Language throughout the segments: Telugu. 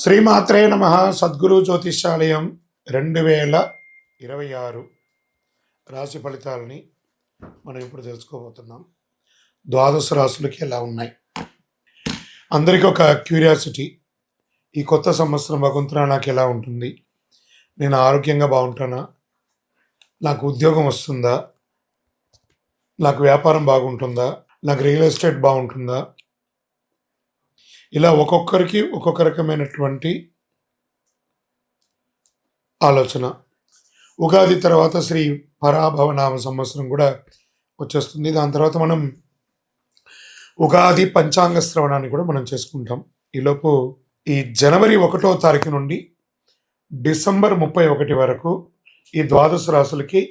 శ్రీమాత్రే నమ. సద్గురు జ్యోతిష్యాలయం 2026 రాశి ఫలితాలని మనం ఇప్పుడు తెలుసుకోబోతున్నాం. ద్వాదశ రాశులకి ఎలా ఉన్నాయి? అందరికీ ఒక క్యూరియాసిటీ, ఈ కొత్త సంవత్సరం భగవంతుడా నాకు ఎలా ఉంటుంది? నేను ఆరోగ్యంగా బాగుంటానా? నాకు ఉద్యోగం వస్తుందా? నాకు వ్యాపారం బాగుంటుందా? నాకు రియల్ ఎస్టేట్ బాగుంటుందా? ఇలా ఒక్కొక్కరికి ఒక్కొక్క రకమైనటువంటి ఆలోచన. ఉగాది తర్వాత శ్రీ పరాభవనామ సంవత్సరం కూడా వచ్చేస్తుంది. దాని తర్వాత మనం ఉగాది పంచాంగ శ్రవణాన్ని కూడా మనం చేసుకుంటాం. ఈలోపు ఈ జనవరి 1వ తారీఖు నుండి డిసెంబర్ 31 వరకు ఈ ద్వాదశ రాశులకి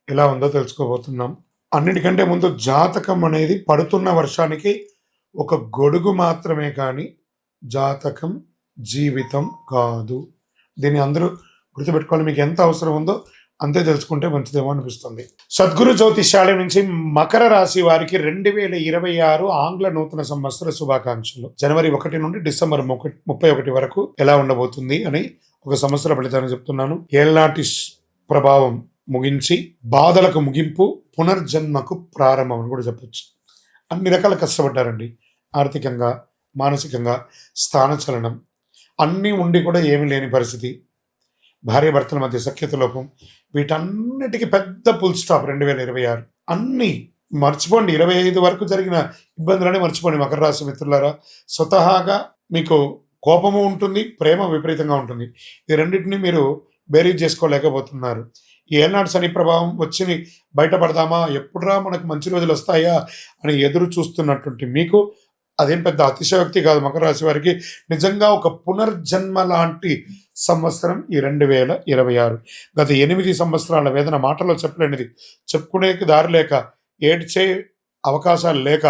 ఎలా ఉందో తెలుసుకోబోతున్నాం. అన్నిటికంటే ముందు జాతకం అనేది పడుతున్న వర్షానికి ఒక గొడుగు మాత్రమే, కానీ జాతకం జీవితం కాదు. దీన్ని అందరూ గుర్తుపెట్టుకోవాలి. మీకు ఎంత అవసరం ఉందో అంతే తెలుసుకుంటే మంచిదేమో అనిపిస్తుంది. సద్గురు జ్యోతిష్యాలయం నుంచి మకర రాశి వారికి 2026 ఆంగ్ల నూతన సంవత్సర శుభాకాంక్షలు. జనవరి 1 నుండి డిసెంబర్ 31 వరకు ఎలా ఉండబోతుంది అని ఒక సంవత్సర ఫలితాన్ని చెప్తున్నాను. ఏళ్నాటి ప్రభావం ముగించి బాధలకు ముగింపు, పునర్జన్మకు ప్రారంభం అని కూడా చెప్పొచ్చు. అన్ని రకాల కష్టపడ్డారండి. ఆర్థికంగా, మానసికంగా, స్థానచలనం అన్నీ ఉండి కూడా ఏమీ లేని పరిస్థితి, భార్యాభర్తల మధ్య సఖ్యత లోపం, వీటన్నిటికీ పెద్ద ఫుల్ స్టాప్ 2026. అన్నీ మర్చిపోండి. 25 వరకు జరిగిన ఇబ్బందులనే మర్చిపోండి మకర రాశి మిత్రులారా. స్వతహాగా మీకు కోపము ఉంటుంది, ప్రేమ విపరీతంగా ఉంటుంది. ఈ రెండింటినీ మీరు బేరీజ్ చేసుకోలేకపోతున్నారు. ఏనాడు శని ప్రభావం వచ్చి బయటపడదామా, ఎప్పుడురా మనకు మంచి రోజులు వస్తాయా అని ఎదురు చూస్తున్నటువంటి మీకు అదేం పెద్ద అతిశయోక్తి కాదు. మకర రాశి వారికి నిజంగా ఒక పునర్జన్మ లాంటి సంవత్సరం ఈ 2026. గత 8 సంవత్సరాల వేదన మాటలో చెప్పలేనిది, చెప్పుకునే దారి లేక, ఏడ్చే అవకాశాలు లేక,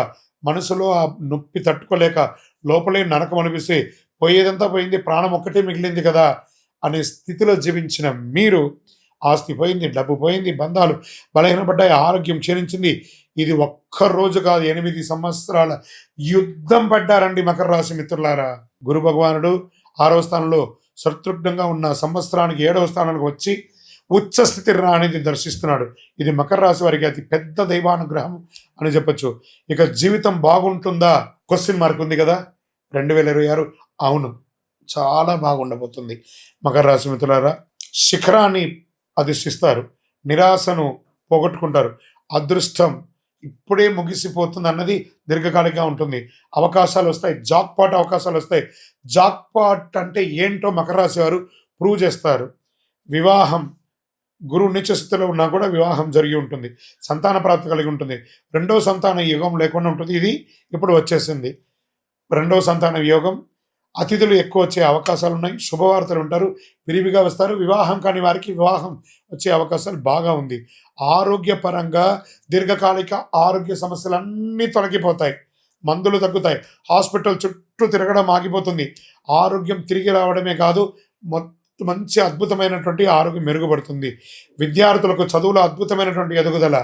మనసులో ఆ నొప్పి తట్టుకోలేక లోపలే నరకం అనిపిస్తే పోయేదంతా పోయింది, ప్రాణం ఒక్కటే మిగిలింది కదా అనే స్థితిలో జీవించిన మీరు, ఆస్తి పోయింది, డబ్బు పోయింది, బంధాలు బలహీనపడ్డాయి, ఆరోగ్యం క్షీణించింది. ఇది ఒక్కరోజు కాదు, 8 సంవత్సరాల యుద్ధం పడ్డారండి మకర రాశి మిత్రులారా. గురు భగవానుడు 6వ స్థానంలో శత్రుఘ్నంగా ఉన్న సంవత్సరానికి 7వ స్థానానికి వచ్చి ఉచ్చ స్థితి అనేది దర్శిస్తున్నాడు. ఇది మకర రాశి వారికి అతి పెద్ద దైవానుగ్రహం అని చెప్పొచ్చు. ఇక జీవితం బాగుంటుందా? క్వశ్చన్ మార్క్ ఉంది కదా. 2026 అవును, చాలా బాగుండబోతుంది. మకర రాశి మిత్రులారా, శిఖరాన్ని అధిష్టిస్తారు, నిరాశను పోగొట్టుకుంటారు. అదృష్టం ఇప్పుడే ముగిసిపోతుంది అన్నది దీర్ఘకాలికంగా ఉంటుంది. అవకాశాలు వస్తాయి, జాక్పాట్ అవకాశాలు వస్తాయి. జాక్పాట్ అంటే ఏంటో మకర రాశి వారు ప్రూవ్ చేస్తారు. వివాహం, గురువు నీచ స్థితిలో ఉన్నా కూడా వివాహం జరిగి ఉంటుంది. సంతాన ప్రాప్తి కలిగి ఉంటుంది. 2వ సంతాన యోగం లేకుండా ఉంటుంది. ఇది ఇప్పుడు వచ్చేసింది 2వ సంతాన యోగం. అతిథులు ఎక్కువ వచ్చే అవకాశాలు ఉన్నాయి. శుభవార్తలు ఉంటారు, విరివిగా వస్తారు. వివాహం కాని వారికి వివాహం వచ్చే అవకాశాలు బాగా ఉంది. ఆరోగ్యపరంగా దీర్ఘకాలిక ఆరోగ్య సమస్యలన్నీ తొలగిపోతాయి, మందులు తగ్గుతాయి, హాస్పిటల్ చుట్టూ తిరగడం ఆగిపోతుంది. ఆరోగ్యం తిరిగి రావడమే కాదు, మంచి అద్భుతమైనటువంటి ఆరోగ్యం మెరుగుపడుతుంది. విద్యార్థులకు చదువులో అద్భుతమైనటువంటి ఎదుగుదల,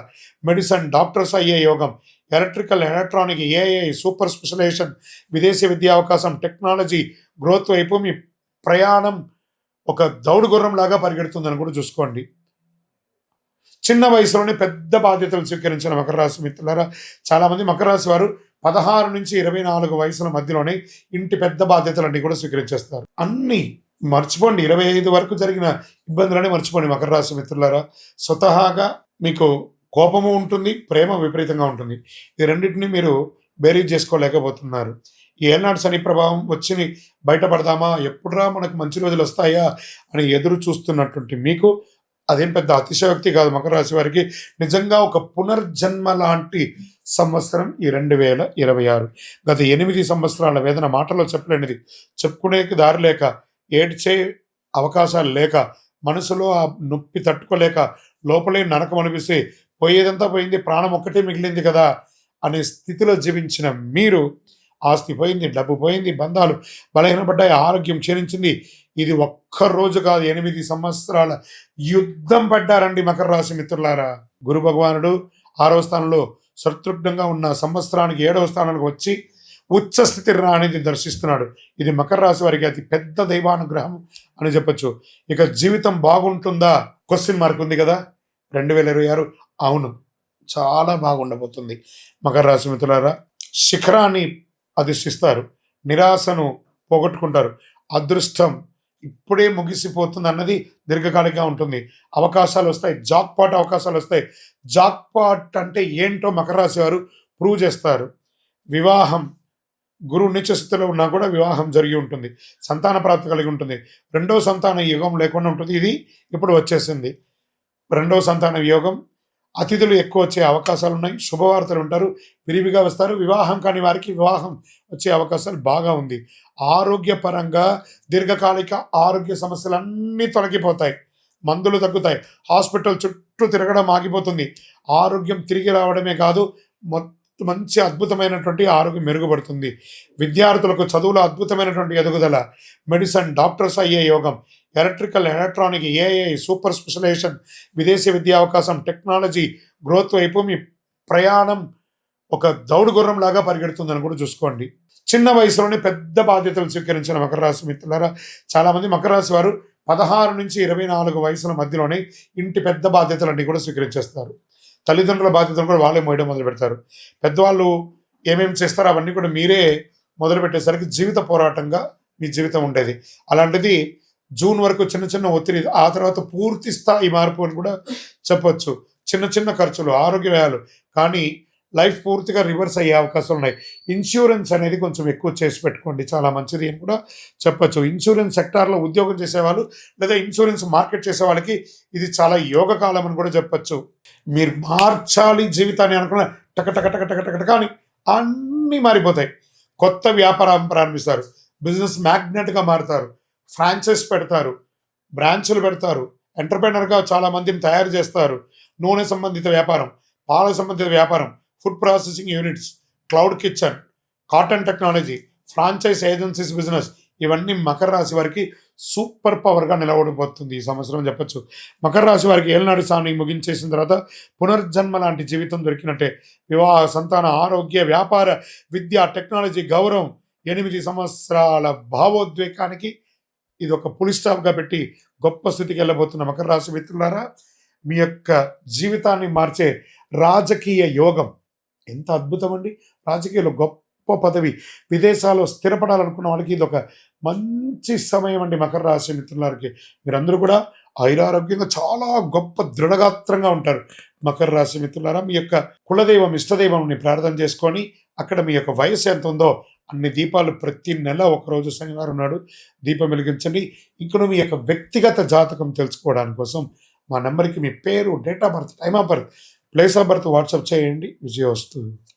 మెడిసిన్, డాక్టర్స్ అయ్యే యోగం, electrical, electronic, AI, super specialisation, విదేశీ విద్యా అవకాశం, టెక్నాలజీ గ్రోత్ వైపు మీ ప్రయాణం ఒక దౌడు గుర్రం లాగా పరిగెడుతుందని కూడా చూసుకోండి. చిన్న వయసులోనే పెద్ద బాధ్యతలు స్వీకరించిన మకర రాశి మిత్రులారా, చాలామంది మకర రాశి వారు 16 నుంచి 24 వయసుల మధ్యలోనే ఇంటి పెద్ద బాధ్యతలన్నీ కూడా స్వీకరించేస్తారు. అన్నీ మర్చిపోండి. 25 వరకు జరిగిన ఇబ్బందులనే మర్చిపోండి మకర రాశి మిత్రులారా. స్వతహాగా మీకు కోపము ఉంటుంది, ప్రేమ విపరీతంగా ఉంటుంది. ఈ రెండింటినీ మీరు బేరీజ్ చేసుకోలేకపోతున్నారు. ఏనాడు శని ప్రభావం వచ్చి బయటపడదామా, ఎప్పుడురా మనకు మంచి రోజులు వస్తాయా అని ఎదురు చూస్తున్నటువంటి మీకు అదేం పెద్ద అతిశయోక్తి కాదు. మకర రాశి వారికి నిజంగా ఒక పునర్జన్మ లాంటి సంవత్సరం ఈ 2026. గత 8 సంవత్సరాల వేదన మాటలో చెప్పలేనిది, చెప్పుకునే దారి లేక, ఏడ్చే అవకాశాలు లేక, మనసులో ఆ నొప్పి తట్టుకోలేక లోపలే నరకం అనిపిస్తే పోయేదంతా పోయింది, ప్రాణం ఒక్కటే మిగిలింది కదా అనే స్థితిలో జీవించిన మీరు, ఆస్తి పోయింది, డబ్బు పోయింది, బంధాలు బలహీనపడ్డాయి, ఆరోగ్యం క్షీణించింది. ఇది ఒక్కరోజు కాదు, 8 సంవత్సరాల యుద్ధం పడ్డారండి మకర రాశి మిత్రులారా. గురు భగవానుడు 6వ స్థానంలో శత్రుఘ్నంగా ఉన్న సంవత్సరానికి 7వ స్థానానికి వచ్చి ఉచ్చ స్థితి రాణిని దర్శిస్తున్నాడు. ఇది మకర రాశి వారికి అతి పెద్ద దైవానుగ్రహం అని చెప్పొచ్చు. ఇక జీవితం బాగుంటుందా? క్వశ్చన్ మార్క్ ఉంది కదా. 2026 అవును, చాలా బాగుండబోతుంది. మకర రాశి మిత్రులారా, శిఖరాన్ని అధిష్టిస్తారు, నిరాశను పోగొట్టుకుంటారు. అదృష్టం ఇప్పుడే ముగిసిపోతుంది అన్నది దీర్ఘకాలికంగా ఉంటుంది. అవకాశాలు వస్తాయి, జాక్పాట్ అవకాశాలు వస్తాయి. జాక్పాట్ అంటే ఏంటో మకర రాశి వారు ప్రూవ్ చేస్తారు. వివాహం, గురువు నీచ స్థితిలో ఉన్నా కూడా వివాహం జరిగి ఉంటుంది. సంతాన ప్రాప్తి కలిగి ఉంటుంది. రెండో సంతాన యోగం లేకుండా ఉంటుంది. ఇది ఇప్పుడు వచ్చేసింది. రెండో సంతాన యోగం, అతిథులు ఎక్కువ వచ్చే అవకాశాలు ఉన్నాయి. శుభవార్తలు ఉంటారు, విరివిగా వస్తారు. వివాహం కాని వారికి వివాహం వచ్చే అవకాశాలు బాగా ఉంది. ఆరోగ్యపరంగా దీర్ఘకాలిక ఆరోగ్య సమస్యలన్నీ తొలగిపోతాయి, మందులు తగ్గుతాయి, హాస్పిటల్ చుట్టూ తిరగడం ఆగిపోతుంది. ఆరోగ్యం తిరిగి రావడమే కాదు, మంచి అద్భుతమైనటువంటి ఆరోగ్యం మెరుగుపడుతుంది. విద్యార్థులకు చదువులో అద్భుతమైనటువంటి ఎదుగుదల, మెడిసిన్, డాక్టర్స్ అయ్యే యోగం, electrical, electronic, AI, super specialisation, విదేశీ విద్యా అవకాశం, టెక్నాలజీ గ్రోత్ వైపు మీ ప్రయాణం ఒక దౌడు గుర్రం లాగా పరిగెడుతుందని కూడా చూసుకోండి. చిన్న వయసులోనే పెద్ద బాధ్యతలు స్వీకరించిన మకర రాశి మిత్రులారా, చాలామంది మకర రాశి వారు 16 నుంచి 24 వయసుల మధ్యలోనే ఇంటి పెద్ద బాధ్యతలన్నీ కూడా స్వీకరించేస్తారు. తల్లిదండ్రుల బాధ్యతలు కూడా వాళ్ళే మోయడం మొదలు పెడతారు. పెద్దవాళ్ళు ఏమేమి చేస్తారో అవన్నీ కూడా మీరే మొదలు పెట్టేసరికి జీవిత పోరాటంగా మీ జీవితం ఉండేది. అలాంటిది జూన్ వరకు చిన్న చిన్న ఒత్తిడి, ఆ తర్వాత పూర్తి స్థాయి మార్పు అని కూడా చెప్పొచ్చు. చిన్న చిన్న ఖర్చులు, ఆరోగ్య వ్యయాలు, కానీ లైఫ్ పూర్తిగా రివర్స్ అయ్యే అవకాశాలు ఉన్నాయి. ఇన్సూరెన్స్ అనేది కొంచెం ఎక్కువ చేసి పెట్టుకోండి, చాలా మంచిది అని కూడా చెప్పొచ్చు. ఇన్సూరెన్స్ సెక్టార్లో ఉద్యోగం చేసేవాళ్ళు లేదా ఇన్సూరెన్స్ మార్కెట్ చేసే వాళ్ళకి ఇది చాలా యోగకాలం అని కూడా చెప్పొచ్చు. మీరు మార్చాలి జీవితాన్ని అనుకున్న టక టక టక టక టక టక అని అన్నీ మారిపోతాయి. కొత్త వ్యాపారం ప్రారంభిస్తారు, బిజినెస్ మ్యాగ్నెట్గా మారుతారు, ఫ్రాంచైజ్ పెడతారు, బ్రాంచులు పెడతారు, ఎంటర్ప్రైనర్గా చాలా మందిని తయారు చేస్తారు. నూనె సంబంధిత వ్యాపారం, పాల సంబంధిత వ్యాపారం, food processing units, cloud kitchen, cotton technology, franchise agencies business, ఇవన్నీ మకర రాశి వారికి సూపర్ పవర్గా నిలబడిపోతుంది ఈ సంవత్సరం చెప్పొచ్చు. మకర రాశి వారికి ఏళ్ళనాడు స్థానాన్ని ముగించేసిన తర్వాత పునర్జన్మ లాంటి జీవితం దొరికినట్టే. వివాహ, సంతాన, ఆరోగ్య, వ్యాపార, విద్య, టెక్నాలజీ, గౌరవం, 8 సంవత్సరాల భావోద్వేగానికి ఇది ఒక పులి స్టాప్గా పెట్టి గొప్ప స్థితికి వెళ్ళబోతున్న మకర రాశి మిత్రులారా, మీ యొక్క జీవితాన్ని మార్చే రాజకీయ యోగం ఎంత అద్భుతం అండి. రాజకీయాల్లో గొప్ప పదవి, విదేశాల్లో స్థిరపడాలనుకున్న వాళ్ళకి ఇది ఒక మంచి సమయం అండి. మకర రాశి మిత్రులకి మీరందరూ కూడా ఐరారోగ్యంగా చాలా గొప్ప దృఢగాత్రంగా ఉంటారు. మకర రాశి మిత్రులారా, మీ యొక్క కులదైవం, ఇష్టదైవంని ప్రార్థన చేసుకొని అక్కడ మీ యొక్క వయసు ఎంత ఉందో అన్ని దీపాలు ప్రతి నెల ఒకరోజు శనివారం నాడు దీపం వెలిగించండి. ఇక్కడ మీ యొక్క వ్యక్తిగత జాతకం తెలుసుకోవడానికి కోసం మా నెంబర్కి మీ పేరు, date of birth, time of birth, place of birth WhatsApp చేయండి. విజయోస్తు.